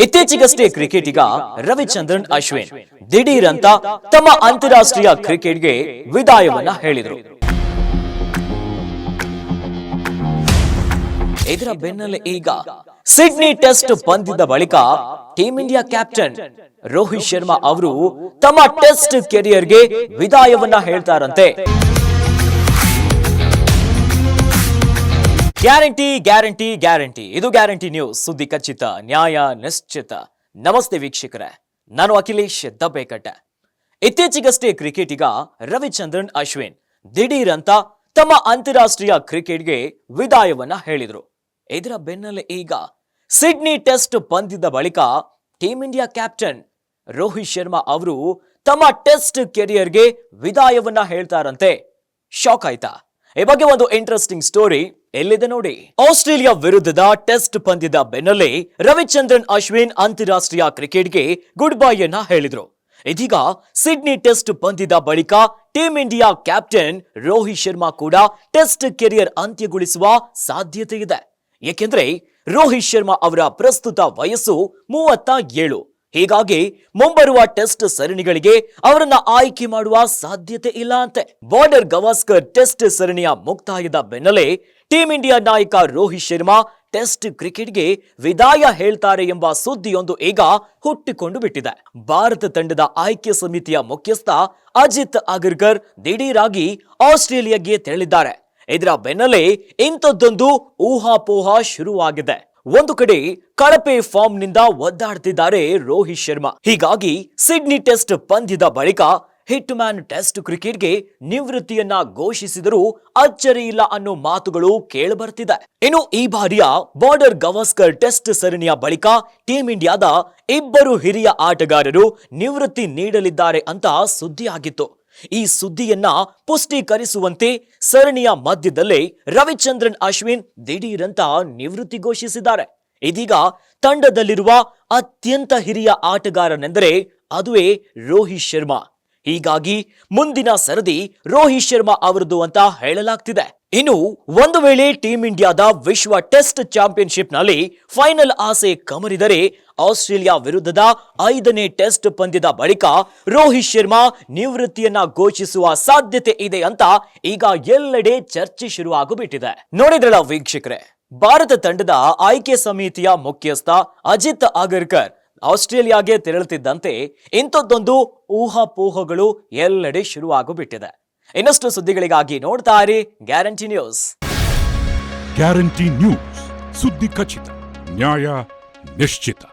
ಇತ್ತೀಚೆಗಷ್ಟೇ ಕ್ರಿಕೆಟಿಗ ರವಿಚಂದ್ರನ್ ಅಶ್ವಿನ್ ದಿಢೀರಂತ ತಮ್ಮ ಅಂತಾರಾಷ್ಟ್ರೀಯ ಕ್ರಿಕೆಟ್ಗೆ ವಿದಾಯವನ್ನ ಹೇಳಿದರು. ಇದರ ಬೆನ್ನಲ್ಲೇ ಈಗ ಸಿಡ್ನಿ ಟೆಸ್ಟ್ ಪಂದ್ಯದ ಬಳಿಕ team India captain Rohit Sharma ಅವರು ತಮ್ಮ ಟೆಸ್ಟ್ ಕೆರಿಯರ್ಗೆ ವಿದಾಯವನ್ನ ಹೇಳ್ತಾರಂತೆ. ಗ್ಯಾರಂಟಿ ಗ್ಯಾರಂಟಿ ಗ್ಯಾರಂಟಿ, ಇದು ಗ್ಯಾರಂಟಿ ನ್ಯೂಸ್, ಸುದ್ದಿ ಖಚಿತ, ನ್ಯಾಯ ನಿಶ್ಚಿತ. ನಮಸ್ತೆ ವೀಕ್ಷಕರೇ, ನಾನು ಅಖಿಲೇಶ್ ದಬ್ಬೇಕಟ್ಟೆ. ಇತ್ತೀಚೆಗಷ್ಟೇ ಕ್ರಿಕೆಟಿಗ ರವಿಚಂದ್ರನ್ ಅಶ್ವಿನ್ ದಿಢೀರಂತ ತಮ್ಮ ಅಂತಾರಾಷ್ಟ್ರೀಯ ಕ್ರಿಕೆಟ್ಗೆ ವಿದಾಯವನ್ನ ಹೇಳಿದರು. ಇದರ ಬೆನ್ನಲ್ಲೇ ಈಗ ಸಿಡ್ನಿ ಟೆಸ್ಟ್ ಪಂದ್ಯದ ಬಳಿಕ team India captain Rohit Sharma ಅವರು ತಮ್ಮ ಟೆಸ್ಟ್ ಕೆರಿಯರ್ಗೆ ವಿದಾಯವನ್ನ ಹೇಳ್ತಾರಂತೆ. ಶಾಕ್ ಆಯ್ತಾ? ಈ ಬಗ್ಗೆ ಒಂದು ಇಂಟ್ರೆಸ್ಟಿಂಗ್ ಸ್ಟೋರಿ ಎಲ್ಲಿದೆ ನೋಡಿ. ಆಸ್ಟ್ರೇಲಿಯಾ ವಿರುದ್ಧದ ಟೆಸ್ಟ್ ಪಂದ್ಯದ ಬೆನ್ನಲ್ಲೇ ರವಿಚಂದ್ರನ್ ಅಶ್ವಿನ್ ಅಂತಾರಾಷ್ಟ್ರೀಯ ಕ್ರಿಕೆಟ್ಗೆ ಗುಡ್ ಬೈ ಅನ್ನ ಹೇಳಿದ್ರು. ಇದೀಗ ಸಿಡ್ನಿ ಟೆಸ್ಟ್ ಪಂದ್ಯದ ಬಳಿಕ team India captain Rohit Sharma ಕೂಡ ಟೆಸ್ಟ್ ಕೆರಿಯರ್ ಅಂತ್ಯಗೊಳಿಸುವ ಸಾಧ್ಯತೆ ಇದೆ. ಏಕೆಂದ್ರೆ ರೋಹಿತ್ ಶರ್ಮಾ ಅವರ ಪ್ರಸ್ತುತ ವಯಸ್ಸು 37. ಹೀಗಾಗಿ ಮುಂಬರುವ ಟೆಸ್ಟ್ ಸರಣಿಗಳಿಗೆ ಅವರನ್ನ ಆಯ್ಕೆ ಮಾಡುವ ಸಾಧ್ಯತೆ ಇಲ್ಲ ಅಂತೆ. ಬಾರ್ಡರ್ ಗವಾಸ್ಕರ್ ಟೆಸ್ಟ್ ಸರಣಿಯ ಮುಕ್ತಾಯದ ಬೆನ್ನಲ್ಲೇ ಟೀಂ ಇಂಡಿಯಾ ನಾಯಕ ರೋಹಿತ್ ಶರ್ಮಾ ಟೆಸ್ಟ್ ಕ್ರಿಕೆಟ್ಗೆ ವಿದಾಯ ಹೇಳ್ತಾರೆ ಎಂಬ ಸುದ್ದಿಯೊಂದು ಈಗ ಹುಟ್ಟಿಕೊಂಡು ಬಿಟ್ಟಿದೆ. ಭಾರತ ತಂಡದ ಆಯ್ಕೆ ಸಮಿತಿಯ ಮುಖ್ಯಸ್ಥ ಅಜಿತ್ ಅಗರ್ಕರ್ ದಿಢೀರಾಗಿ ಆಸ್ಟ್ರೇಲಿಯಾಗೆ ತೆರಳಿದ್ದಾರೆ. ಇದರ ಬೆನ್ನಲ್ಲೇ ಇಂಥದ್ದೊಂದು ಊಹಾಪೋಹ ಶುರುವಾಗಿದೆ. ಒಂದು ಕಡೆ ಕಳಪೆ ಫಾರ್ಮ್ ನಿಂದ ಒದ್ದಾಡ್ತಿದ್ದಾರೆ ರೋಹಿತ್ ಶರ್ಮಾ. ಹೀಗಾಗಿ ಸಿಡ್ನಿ ಟೆಸ್ಟ್ ಪಂದ್ಯದ ಬಳಿಕ ಹಿಟ್ ಮ್ಯಾನ್ ಟೆಸ್ಟ್ ಕ್ರಿಕೆಟ್ಗೆ ನಿವೃತ್ತಿಯನ್ನ ಘೋಷಿಸಿದರೂ ಅಚ್ಚರಿ ಇಲ್ಲ ಅನ್ನೋ ಮಾತುಗಳು ಕೇಳಿಬರ್ತಿದೆ. ಇನ್ನು ಈ ಬಾರಿಯ ಬಾರ್ಡರ್ ಗವಾಸ್ಕರ್ ಟೆಸ್ಟ್ ಸರಣಿಯ ಬಳಿಕ ಟೀಂ ಇಂಡಿಯಾದ 2 ಹಿರಿಯ ಆಟಗಾರರು ನಿವೃತ್ತಿ ನೀಡಲಿದ್ದಾರೆ ಅಂತ ಸುದ್ದಿಯಾಗಿತ್ತು. ಈ ಸುದ್ದಿಯನ್ನ ಪುಷ್ಟೀಕರಿಸುವಂತೆ ಸರಣಿಯ ಮಧ್ಯದಲ್ಲೇ ರವಿಚಂದ್ರನ್ ಅಶ್ವಿನ್ ದಿಢೀರಂತ ನಿವೃತ್ತಿ ಘೋಷಿಸಿದ್ದಾರೆ. ಇದೀಗ ತಂಡದಲ್ಲಿರುವ ಅತ್ಯಂತ ಹಿರಿಯ ಆಟಗಾರನೆಂದರೆ ಅದುವೇ ರೋಹಿತ್ ಶರ್ಮಾ. ಹೀಗಾಗಿ ಮುಂದಿನ ಸರದಿ ರೋಹಿತ್ ಶರ್ಮಾ ಅವರದು ಅಂತ ಹೇಳಲಾಗ್ತಿದೆ. ಇನ್ನು ಒಂದು ವೇಳೆ ಟೀಂ ಇಂಡಿಯಾದ ವಿಶ್ವ ಟೆಸ್ಟ್ ಚಾಂಪಿಯನ್ಶಿಪ್ ನಲ್ಲಿ ಫೈನಲ್ ಆಸೆ ಕಮರಿದರೆ ಆಸ್ಟ್ರೇಲಿಯಾ ವಿರುದ್ಧದ 5ನೇ ಟೆಸ್ಟ್ ಪಂದ್ಯದ ಬಳಿಕ ರೋಹಿತ್ ಶರ್ಮಾ ನಿವೃತ್ತಿಯನ್ನ ಘೋಷಿಸುವ ಸಾಧ್ಯತೆ ಇದೆ ಅಂತ ಈಗ ಎಲ್ಲೆಡೆ ಚರ್ಚೆ ಶುರುವಾಗುಬಿಟ್ಟಿದೆ. ನೋಡಿದ್ರಲ್ಲ ವೀಕ್ಷಕರೇ, ಭಾರತ ತಂಡದ ಆಯ್ಕೆ ಸಮಿತಿಯ ಮುಖ್ಯಸ್ಥ ಅಜಿತ್ ಅಗರ್ಕರ್ ಆಸ್ಟ್ರೇಲಿಯಾಗೆ ತೆರಳುತ್ತಿದ್ದಂತೆ ಇಂಥದ್ದೊಂದು ಊಹಾಪೋಹಗಳು ಎಲ್ಲೆಡೆ ಶುರುವಾಗುಬಿಟ್ಟಿದೆ. ಇನ್ನಷ್ಟು ಸುದ್ದಿಗಳಿಗಾಗಿ ನೋಡ್ತಾ ಇರಿ ಗ್ಯಾರಂಟಿ ನ್ಯೂಸ್. ಗ್ಯಾರಂಟಿ ನ್ಯೂಸ್, ಸುದ್ದಿ ಖಚಿತ, ನ್ಯಾಯ ನಿಶ್ಚಿತ.